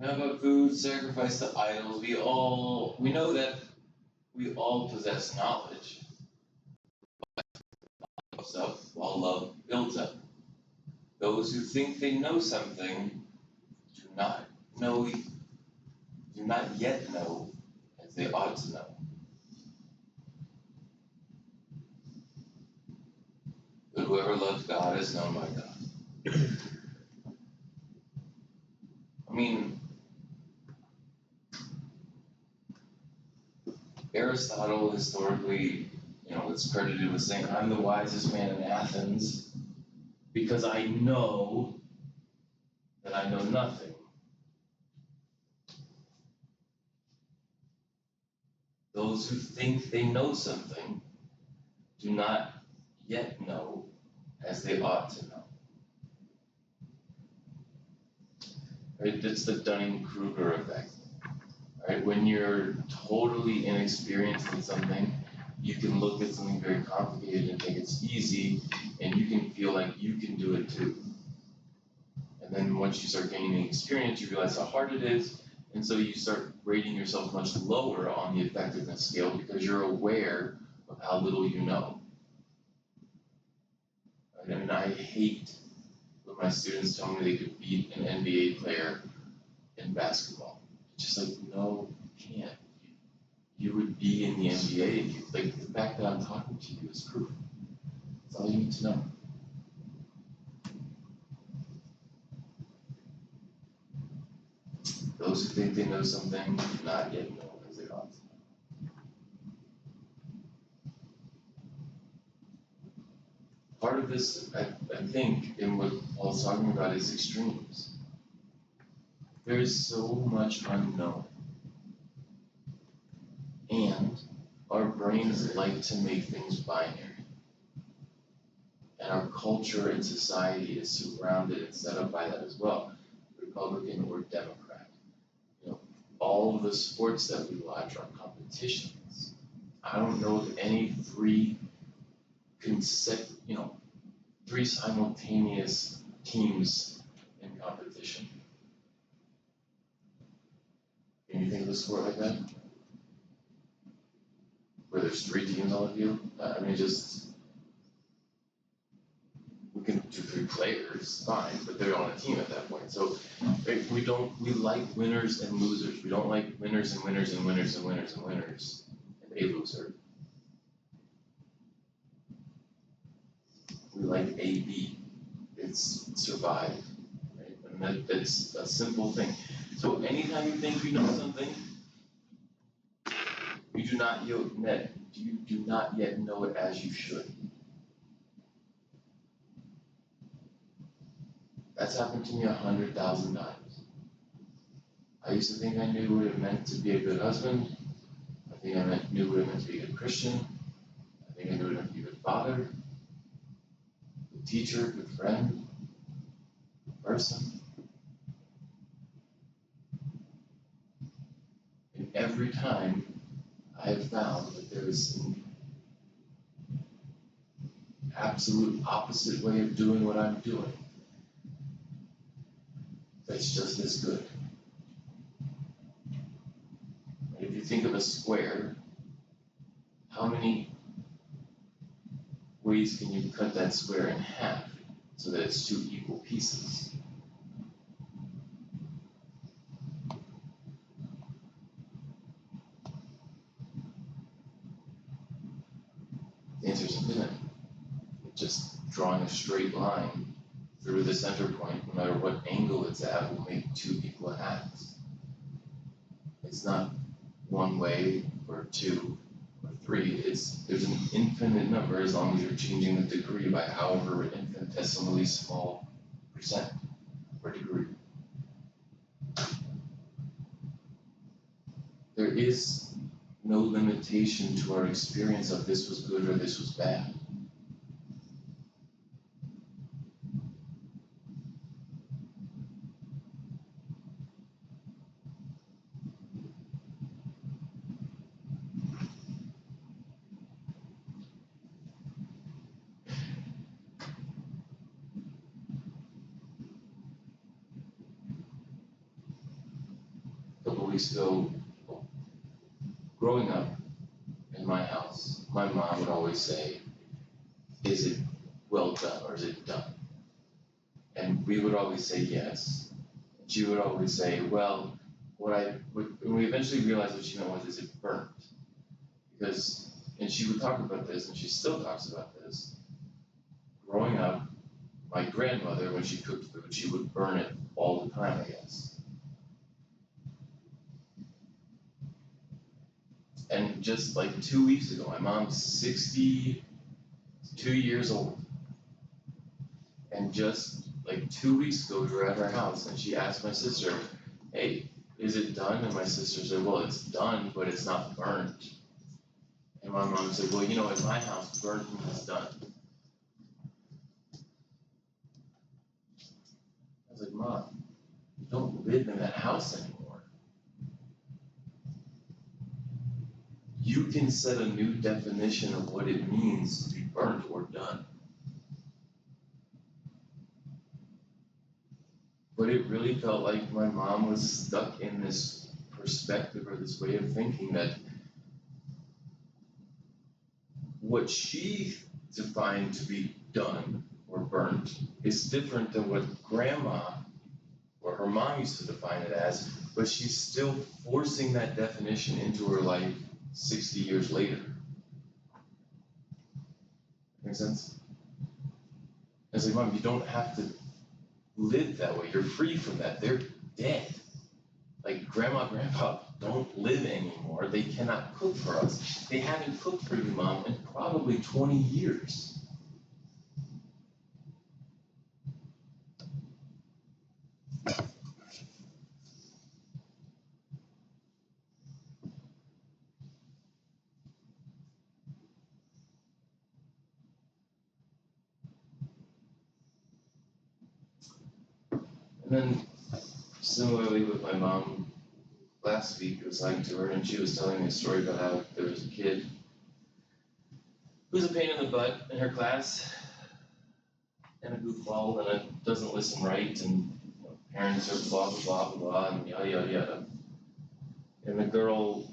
How about food sacrificed to idols? We know that we all possess knowledge of stuff while love builds up. Those who think they know something do not know, do not yet know as they ought to know. But whoever loves God is known by God. I mean, Aristotle historically, is credited with saying, I'm the wisest man in Athens because I know that I know nothing. Those who think they know something do not yet know as they ought to know. Right? That's the Dunning-Kruger effect. Right? When you're totally inexperienced in something, you can look at something very complicated and think it's easy, and you can feel like you can do it too. And then once you start gaining experience, you realize how hard it is, and so you start rating yourself much lower on the effectiveness scale because you're aware of how little you know. Right? I mean, I hate when my students tell me they could beat an NBA player in basketball. It's just like, no, you can't. You would be in the NBA if you, like, the fact that I'm talking to you is proof. That's all you need to know. Those who think they know something do not yet know as they ought to know. Part of this, I think, in what Paul's talking about is extremes. There is so much unknown. And our brains like to make things binary. And our culture and society is surrounded and set up by that as well. Republican or Democrat. All of the sports that we watch are competitions. I don't know of any three simultaneous teams in competition. Can you think of a sport like that? Where there's three teams on the field? I mean, we can do three players, fine, but they're on a team at that point. So right, we like winners and losers. We don't like winners and winners and winners and winners and winners and a loser. We like A, B. It's survive, right? And that's a simple thing. So anytime you think you know something, you do not yet know it as you should. That's happened to me 100,000 times. I used to think I knew what it meant to be a good husband. I think I knew what it meant to be a good Christian. I think I knew what it meant to be a good father, good teacher, good friend, good person. And every time I have found that there is an absolute opposite way of doing what I'm doing that's just as good. And if you think of a square, how many ways can you cut that square in half so that it's two equal pieces? The answer is infinite. Just drawing a straight line through the center point, no matter what angle it's at, will make two equal halves. It's not one way or two or three. There's an infinite number as long as you're changing the degree by however infinitesimally small percent or degree. There is no limitation to our experience of this was good or this was bad. always go, growing up in my house, my mom would always say, is it well done or is it done? And we would always say yes. And she would always say, well, and we eventually realized what she meant was, is it burnt? Because, and she would talk about this, and she still talks about this. Growing up, my grandmother, when she cooked food, she would burn it all the time, I guess. And just like 2 weeks ago, my mom's 62 years old. And just like 2 weeks ago, we were at her house, and she asked my sister, hey, is it done? And my sister said, well, it's done, but it's not burnt. And my mom said, well, in my house, burnt means done. I was like, Mom, you don't live in that house anymore. You can set a new definition of what it means to be burnt or done. But it really felt like my mom was stuck in this perspective or this way of thinking that what she defined to be done or burnt is different than what grandma or her mom used to define it as, but she's still forcing that definition into her life 60 years later. Make sense? It's like, Mom, you don't have to live that way. You're free from that. They're dead. Like grandma, grandpa don't live anymore. They cannot cook for us. They haven't cooked for you, Mom, in probably 20 years. And then similarly with my mom, last week I was talking to her and she was telling me a story about how there was a kid who's a pain in the butt in her class and a goofball and doesn't listen right and parents are blah blah blah blah blah and yada yada yada. And the girl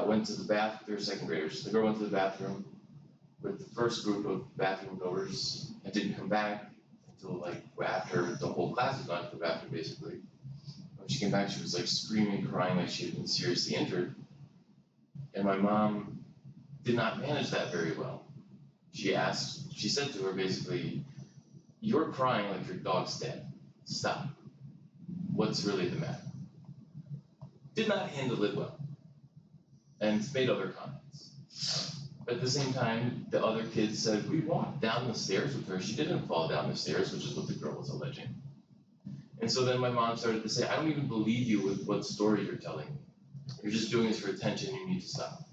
went to the bath, they're second graders. The girl went to the bathroom with the first group of bathroom goers and didn't come back until like after the whole class had gone to the bathroom basically. When she came back, she was like screaming, crying like she had been seriously injured. And my mom did not manage that very well. She said to her basically, you're crying like your dog's dead. Stop. What's really the matter? Did not handle it well. And made other comments. But at the same time, the other kids said, we walked down the stairs with her. She didn't fall down the stairs, which is what the girl was alleging. And so then my mom started to say, I don't even believe you with what story you're telling me. You're just doing this for attention, you need to stop.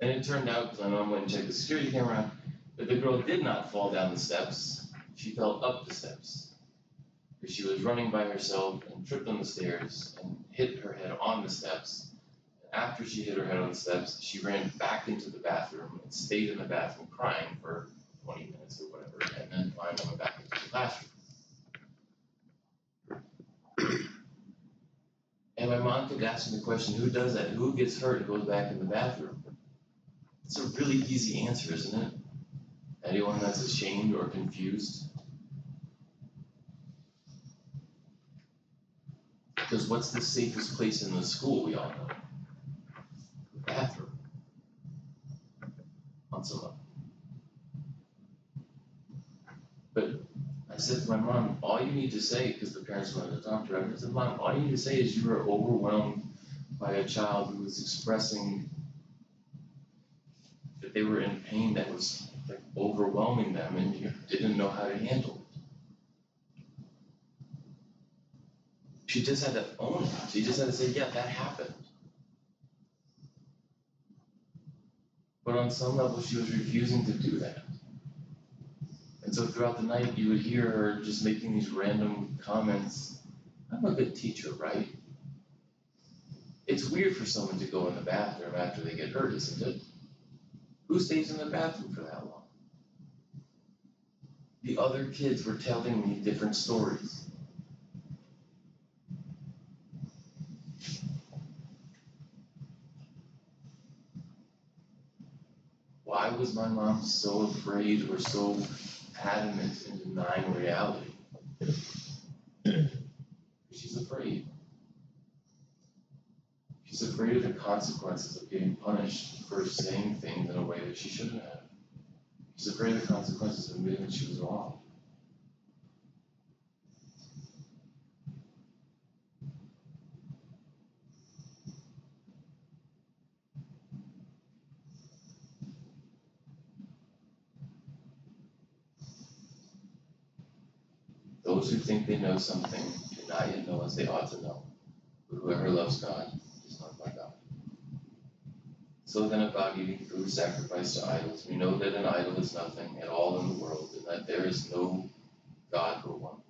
And it turned out, because my mom went and checked the security camera, that the girl did not fall down the steps. She fell up the steps. Because she was running by herself and tripped on the stairs and hit her head on the steps. And after she hit her head on the steps, she ran back into the bathroom and stayed in the bathroom crying for 20 minutes or whatever, and then finally went back into the classroom. And my mom kept asking the question, who does that? Who gets hurt and goes back in the bathroom? It's a really easy answer, isn't it? Anyone that's ashamed or confused? Because what's the safest place in the school, we all know? The bathroom. On some level. But I said to my mom, all you need to say, because the parents wanted to talk to her, I said, Mom, all you need to say is you were overwhelmed by a child who was expressing that they were in pain that was like overwhelming them and you didn't know how to handle it. She just had to own it. She just had to say, yeah, that happened. But on some level, she was refusing to do that. And so throughout the night, you would hear her just making these random comments. I'm a good teacher, right? It's weird for someone to go in the bathroom after they get hurt, isn't it? Who stays in the bathroom for that long? The other kids were telling me different stories. Why was my mom so afraid or so adamant in denying reality? She's afraid. She's afraid of the consequences of getting punished for saying things in a way that she shouldn't have. She's afraid of the consequences of admitting that she was wrong. Those who think they know something do not yet know as they ought to know. But whoever loves God is loved by God. So then about eating food sacrificed to idols, we know that an idol is nothing at all in the world, and that there is no God but one.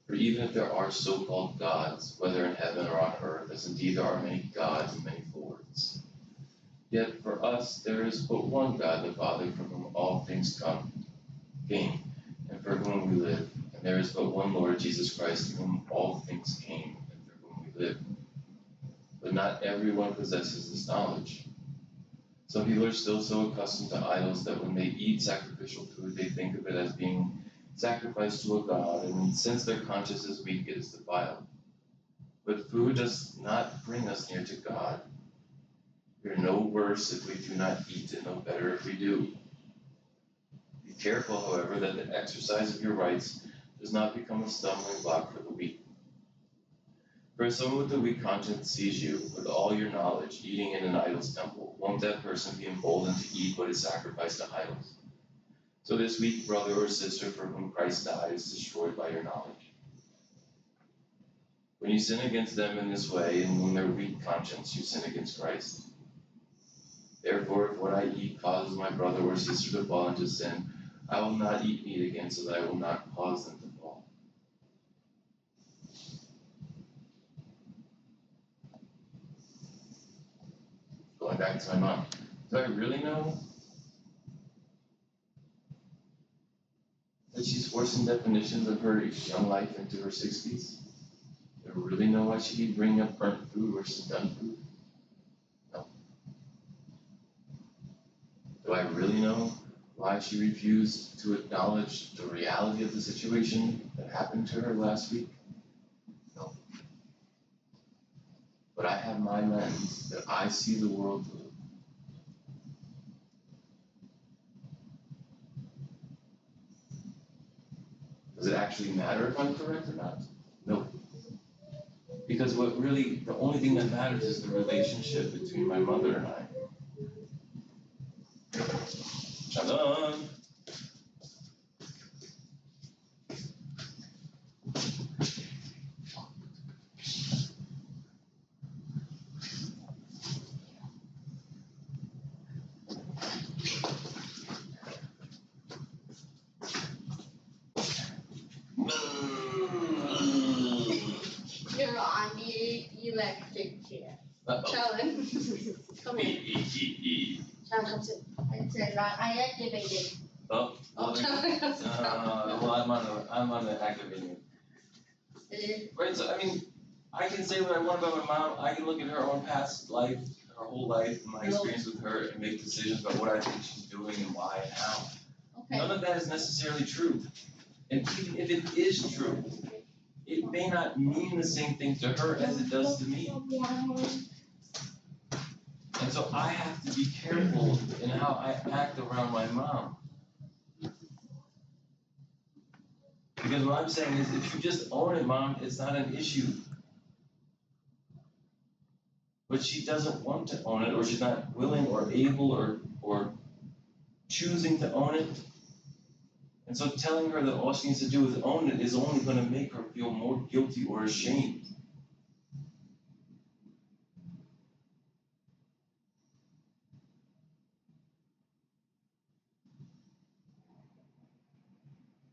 For even if there are so-called gods, whether in heaven or on earth, as indeed there are many gods and many lords, yet for us there is but one God, the Father, from whom all things came, and for whom we live. And there is but one Lord, Jesus Christ, through whom all things came, and through whom we live. But not everyone possesses this knowledge. Some people are still so accustomed to idols that when they eat sacrificial food, they think of it as being sacrificed to a god, and since their conscience is weak, it is defiled. But food does not bring us near to God. We are no worse if we do not eat, and no better if we do. Be careful, however, that the exercise of your rights does not become a stumbling block for the weak. For if someone with a weak conscience sees you, with all your knowledge, eating in an idol's temple, won't that person be emboldened to eat what is sacrificed to idols? So this weak brother or sister for whom Christ died is destroyed by your knowledge. When you sin against them in this way, and in their weak conscience, you sin against Christ. Therefore, if what I eat causes my brother or sister to fall into sin, I will not eat meat again, so that I will not cause them to fall. Going back to my mom, do I really know that she's forcing definitions of her young life into her 60s? Do I really know why she'd be bringing up burnt food versus done food? No. Do I really know why she refused to acknowledge the reality of the situation that happened to her last week? No. But I have my lens that I see the world through. Does it actually matter if I'm correct or not? No. Because the only thing that matters is the relationship between my mother and I. Shalom. You're on the electric chair. Challenge. Come here. Challenge, come sit. It says I activated. Oh, well, I'm on the activating. Right, so I mean, I can say what I want about my mom. I can look at her own past life, her whole life, and my experience with her, and make decisions about what I think she's doing and why and how. Okay. None of that is necessarily true. And even if it is true, it may not mean the same thing to her as it does to me. And so I have to be careful in how I act around my mom. Because what I'm saying is, if you just own it, Mom, it's not an issue. But she doesn't want to own it, or she's not willing or able or choosing to own it. And so telling her that all she needs to do is own it is only going to make her feel more guilty or ashamed.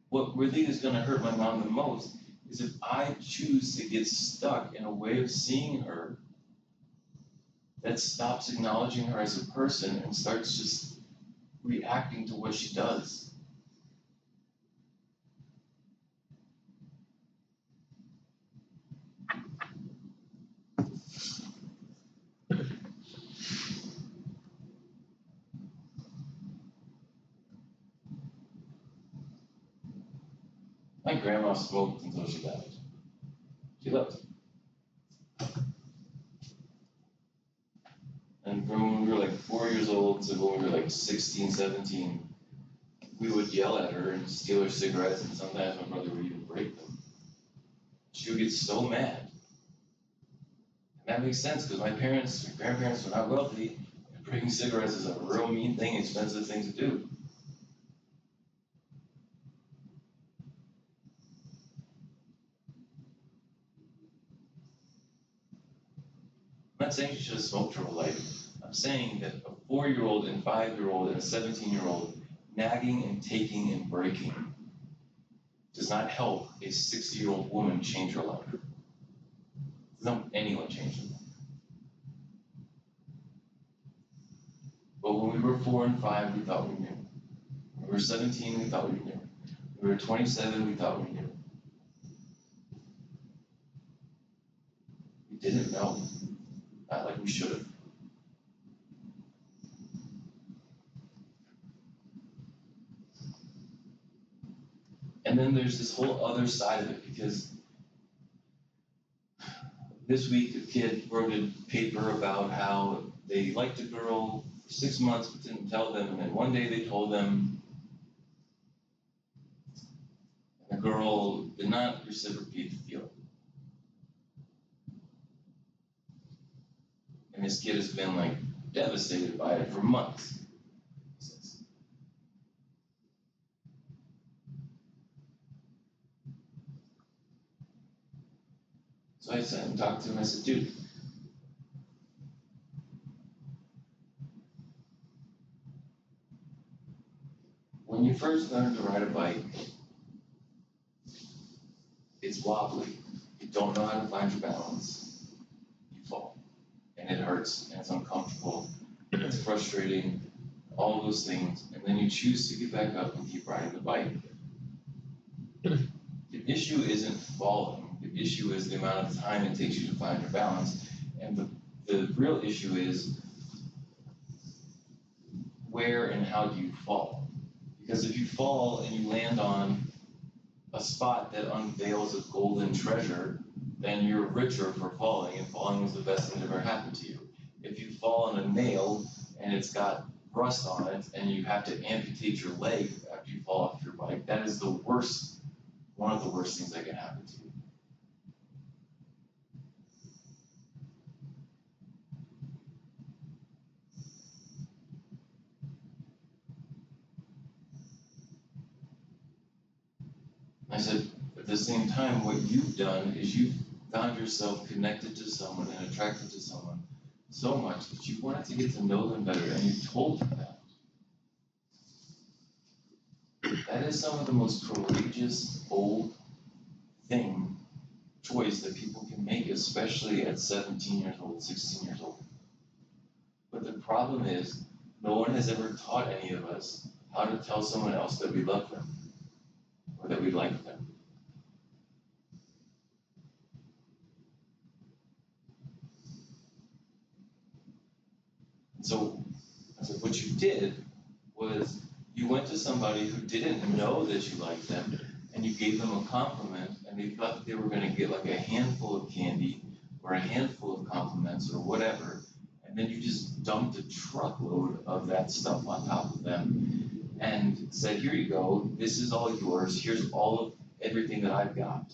What really is going to hurt my mom the most is if I choose to get stuck in a way of seeing her that stops acknowledging her as a person and starts just reacting to what she does. My grandma smoked until she died. She loved it. And from when we were like 4 years old to when we were like 16, 17, we would yell at her and steal her cigarettes, and sometimes my brother would even break them. She would get so mad. And that makes sense because my grandparents were not wealthy, and breaking cigarettes is a real mean thing, expensive thing to do. I'm not saying she should have smoked her whole life. I'm saying that a 4-year-old and 5-year-old and a 17-year-old nagging and taking and breaking does not help a 60-year-old woman change her life. It doesn't help anyone change their life. But when we were 4 and 5, we thought we knew. When we were 17, we thought we knew. When we were 27, we thought we knew. We didn't know. Not like we should have. And then there's this whole other side of it, because this week a kid wrote a paper about how they liked a girl for 6 months but didn't tell them, and then one day they told them, and the girl did not reciprocate the feeling. And this kid has been like devastated by it for months. So I sat and talked to him. I said, dude, when you first learn to ride a bike, it's wobbly. You don't know how to find your balance. You fall. And it hurts, and it's uncomfortable, and it's frustrating, all those things. And then you choose to get back up and keep riding the bike. The issue isn't falling. The issue is the amount of time it takes you to find your balance. And the real issue is where and how do you fall? Because if you fall and you land on a spot that unveils a golden treasure, then you're richer for falling, and falling was the best thing that ever happened to you. If you fall on a nail and it's got rust on it and you have to amputate your leg after you fall off your bike, that is the worst, one of the worst things that can happen to you. I said, at the same time, what you've done is you've found yourself connected to someone and attracted to someone so much that you wanted to get to know them better, and you told them that. That is some of the most courageous, bold choice that people can make, especially at 17 years old, 16 years old. But the problem is, no one has ever taught any of us how to tell someone else that we love them or that we like them. So what you did was you went to somebody who didn't know that you liked them, and you gave them a compliment, and they thought that they were going to get like a handful of candy or a handful of compliments or whatever, and then you just dumped a truckload of that stuff on top of them and said, here you go, this is all yours, here's everything that I've got.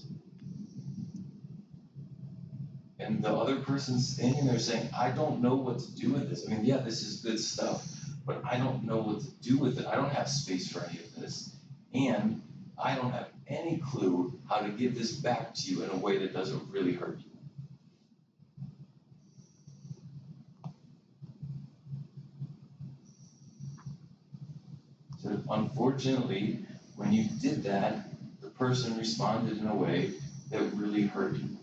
And the other person's standing there saying, I don't know what to do with this. I mean, yeah, this is good stuff, but I don't know what to do with it. I don't have space for any of this. And I don't have any clue how to give this back to you in a way that doesn't really hurt you. So unfortunately, when you did that, the person responded in a way that really hurt you.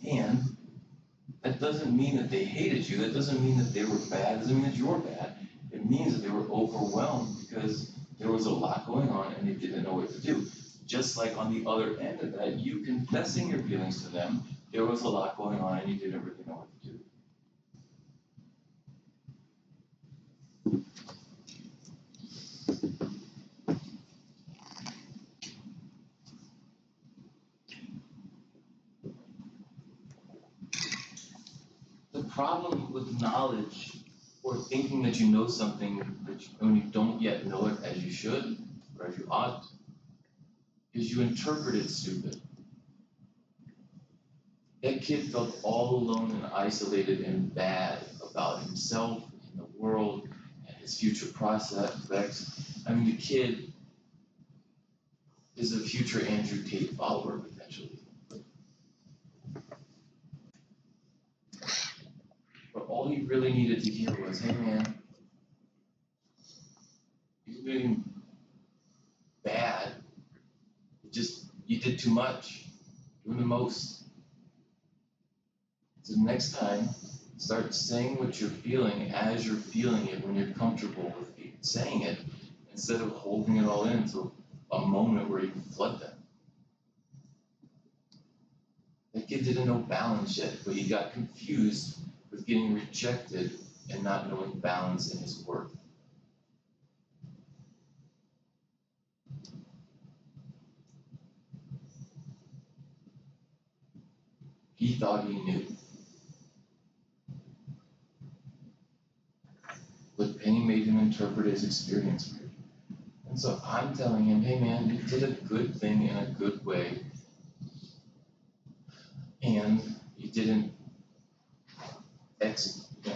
And that doesn't mean that they hated you. That doesn't mean that they were bad. It doesn't mean that you're bad. It means that they were overwhelmed because there was a lot going on and they didn't know what to do. Just like on the other end of that, you confessing your feelings to them, there was a lot going on and you didn't really know what to do. The problem with knowledge or thinking that you know something when you don't yet know it as you should or as you ought is you interpret it stupid. That kid felt all alone and isolated and bad about himself and the world and his future prospects. I mean, the kid is a future Andrew Tate follower, potentially. But all he really needed to hear was, hey man, you're doing bad. You did too much. Doing the most. So next time, start saying what you're feeling as you're feeling it when you're comfortable with saying it, instead of holding it all in until a moment where you flood them. That kid didn't know balance yet, but he got confused with getting rejected and not knowing balance in his worth. He thought he knew. But pain made him interpret his experience weird. And so I'm telling him, hey man, you did a good thing in a good way. And you didn't execute.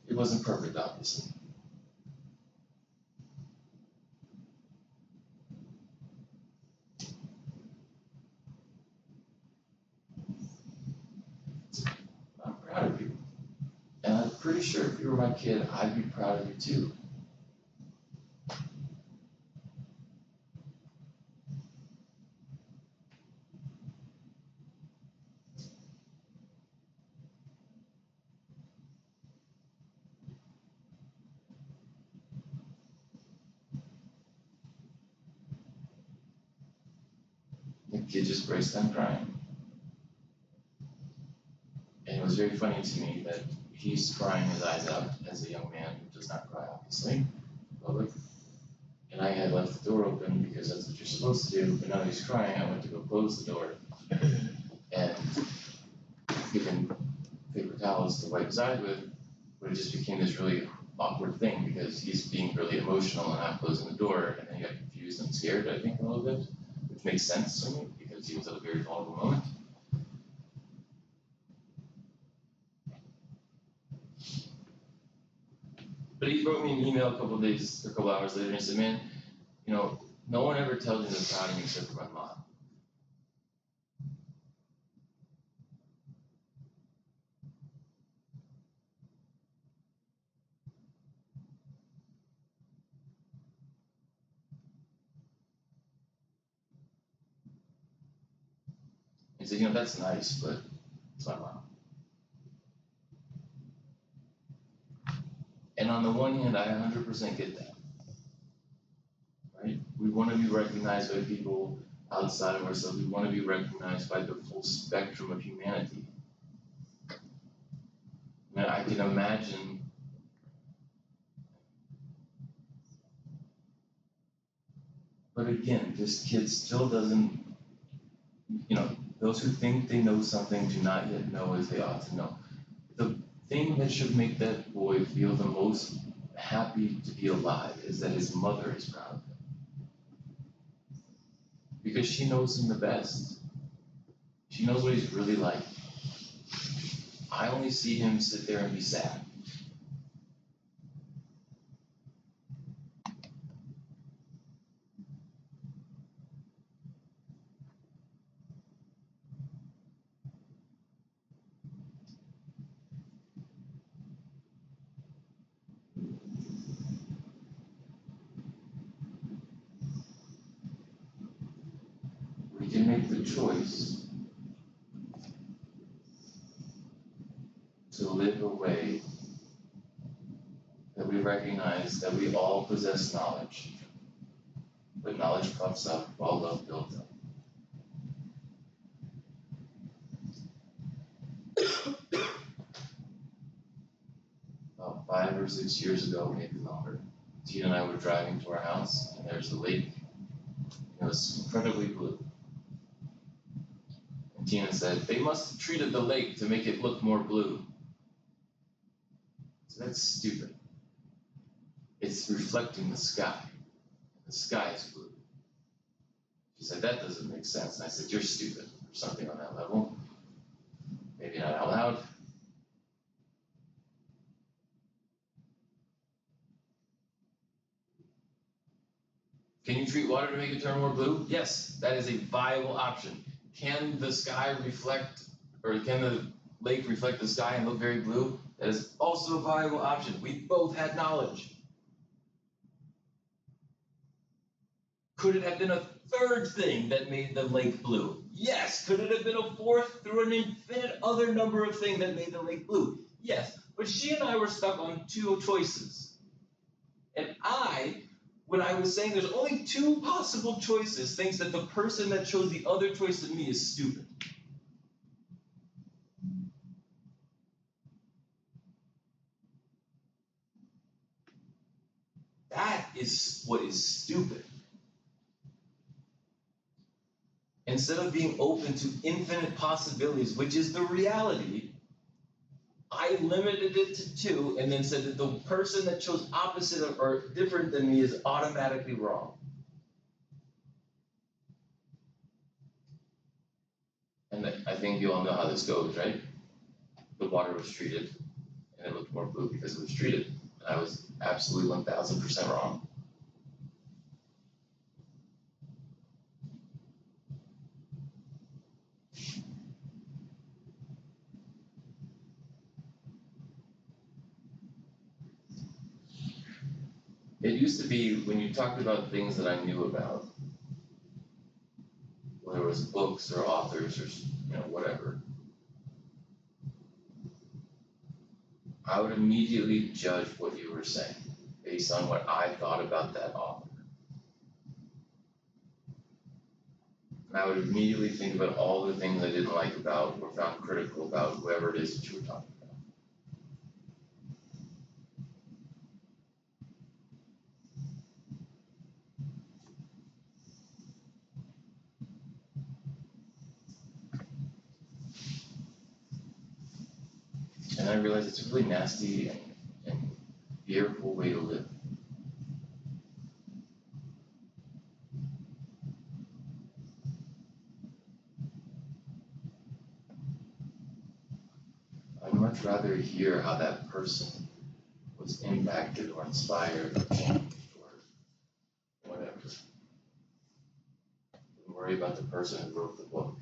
It wasn't perfect, obviously. I'm proud of you. And I'm pretty sure if you were my kid, I'd be proud of you too. The kid just burst out crying. And it was very funny to me that he's crying his eyes out as a young man who does not cry, obviously, in public. And I had left the door open because that's what you're supposed to do, but now he's crying, I went to go close the door and give him paper towels to wipe his eyes with, but it just became this really awkward thing because he's being really emotional and I'm closing the door, and then he got confused and scared, I think, a little bit, which makes sense to me because he was at a very vulnerable moment. But he wrote me an email a couple hours later and he said, man, you know, no one ever tells me they're proud of me except for my mom. He said, you know, that's nice, but it's my mom. And on the one hand, I 100% get that. Right? We want to be recognized by people outside of ourselves. We want to be recognized by the full spectrum of humanity. And I can imagine but again, this kid still doesn't, you know, those who think they know something do not yet know as they ought to know. The thing that should make that boy feel the most happy to be alive is that his mother is proud of him. Because she knows him the best. She knows what he's really like. I only see him sit there and be sad. We can make the choice to live a way that we recognize that we all possess knowledge, but knowledge puffs up while love builds up. About 5 or 6 years ago, maybe longer, Tina and I were driving to our house, and there's a lake. It was incredibly blue. And Tina said, they must have treated the lake to make it look more blue. So that's stupid. It's reflecting the sky. The sky is blue. She said, that doesn't make sense. And I said, you're stupid, or something on that level. Maybe not out loud. Can you treat water to make it turn more blue? Yes, that is a viable option. Can the sky reflect, or can the lake reflect the sky and look very blue? That is also a viable option. We both had knowledge. Could it have been a third thing that made the lake blue? Yes. Could it have been a fourth through an infinite other number of things that made the lake blue? Yes. But she and I were stuck on 2 choices. And when I was saying there's only 2 possible choices, thinks that the person that chose the other choice than me is stupid. That is what is stupid. Instead of being open to infinite possibilities, which is the reality, I limited it to 2 and then said that the person that chose opposite of, or different than me is automatically wrong. And I think you all know how this goes, right? The water was treated and it looked more blue because it was treated. And I was absolutely 1000% wrong. It used to be when you talked about things that I knew about, whether it was books or authors or whatever, I would immediately judge what you were saying based on what I thought about that author. And I would immediately think about all the things I didn't like about or found critical about whoever it is that you were talking about. And I realized it's a really nasty and fearful way to live. I'd much rather hear how that person was impacted or inspired or changed or whatever. Don't worry about the person who wrote the book.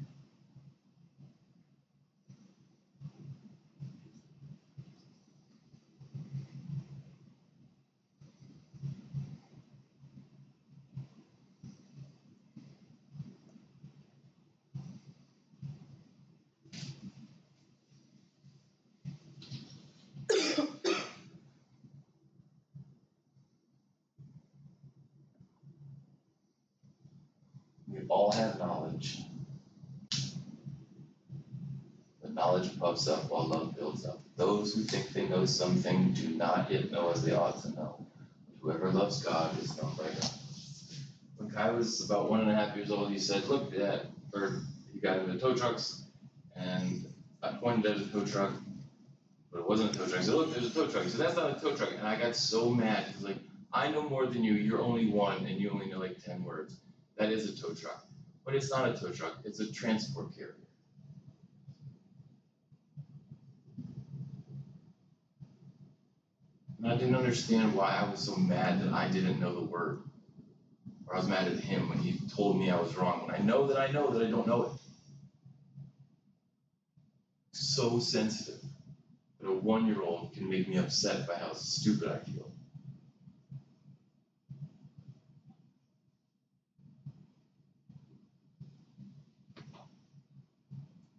We all have knowledge. But knowledge puffs up while love builds up. Those who think they know something do not yet know as they ought to know. Whoever loves God is known by God. When Kai was about 1.5 years old, he said, look, Dad, or he got into tow trucks, and I pointed at a tow truck, but it wasn't a tow truck. I said, look, there's a tow truck. He said, that's not a tow truck. And I got so mad. He's like, I know more than you. You're only 1, and you only know like 10 words. That is a tow truck. But it's not a tow truck. It's a transport carrier. And I didn't understand why I was so mad that I didn't know the word. Or I was mad at him when he told me I was wrong. When I know that I don't know it. So sensitive that a 1-year-old can make me upset by how stupid I feel.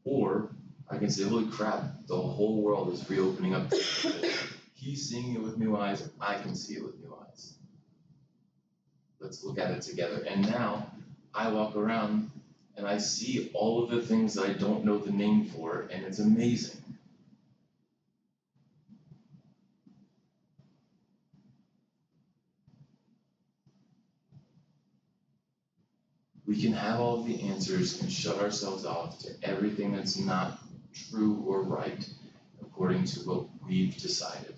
Or I can say, holy crap, the whole world is reopening up. He's seeing it with new eyes, I can see it with new eyes. Let's look at it together. And now I walk around and I see all of the things that I don't know the name for, and it's amazing. We can have all of the answers and shut ourselves off to everything that's not true or right according to what we've decided.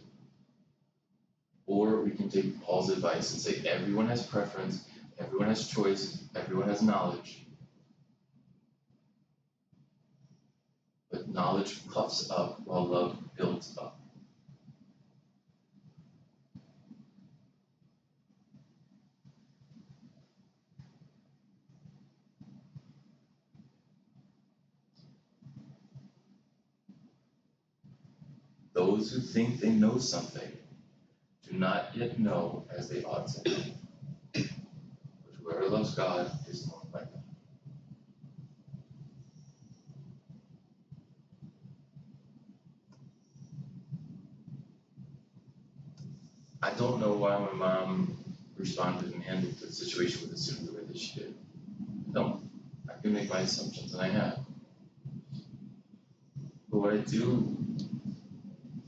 Or we can take Paul's advice and say everyone has preference, everyone has choice, everyone has knowledge. But knowledge puffs up while love builds up. Those who think they know something do not yet know as they ought to know. But whoever loves God is known by God. I don't know why my mom responded and handled the situation with the student the way that she did. I don't. I can make my assumptions, and I have. But what I do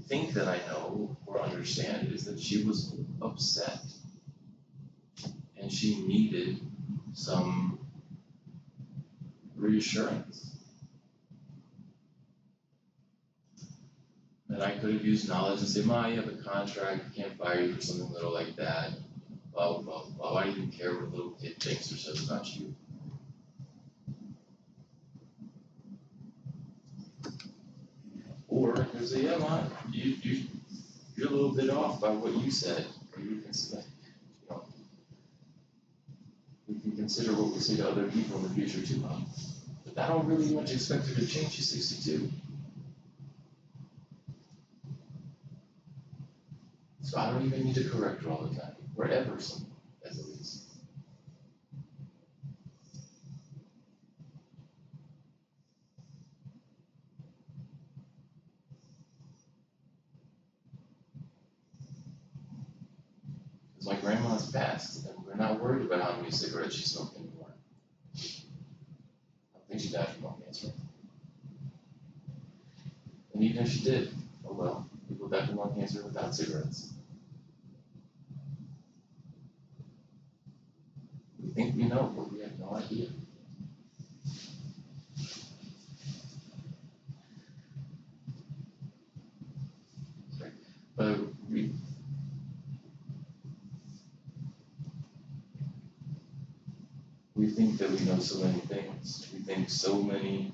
think that I know or understand is that she was upset and she needed some reassurance. And I could have used knowledge and say, Ma, you have a contract, we can't fire you for something little like that. Blah, blah, blah. Why do you even care what a little kid thinks or says about you? Or I could say, yeah, Ma, you're a little bit off by what you said. Or you can say, you know, we can consider what we say to other people in the future too, Mom. But I don't really much expect her to change. She's 62. So I don't even need to correct her all the time, or ever, as at least. Because my grandma's passed, and we're not worried about how many cigarettes she smoked anymore. I don't think she died from lung cancer. And even if she did, oh well, people die from lung cancer without cigarettes. We think we know, but we have no idea. But we think that we know so many things. We think so many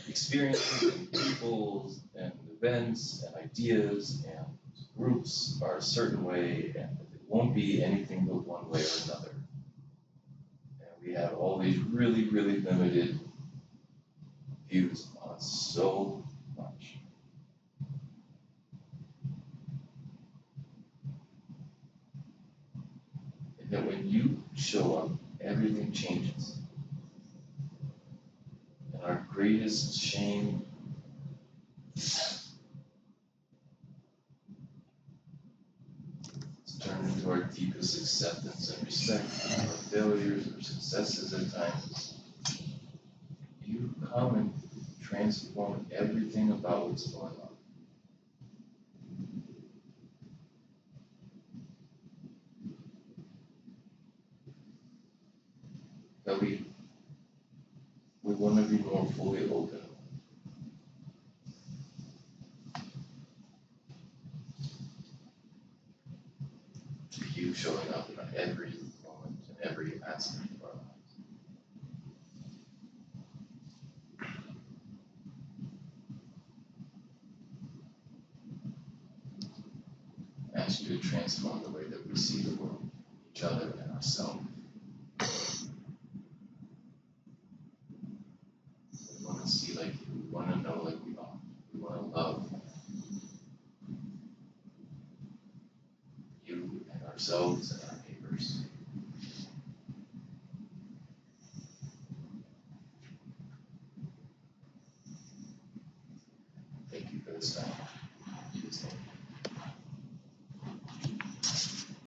experiences and people and events and ideas and groups are a certain way, and it won't be anything but one way or another. And we have all these really, really limited views on so much. And that when you show up, everything changes. And our greatest shame turn into our deepest acceptance and respect for our failures or successes at times. You come and transform everything about what's going on. That we want to be more fully open. To you showing up in every moment, in every aspect of our lives. I ask you to transform the way that we see the world, each other, and ourselves. We want to see like you, we want to know like we are, we want to love you and ourselves and our neighbors. this time. You just don't.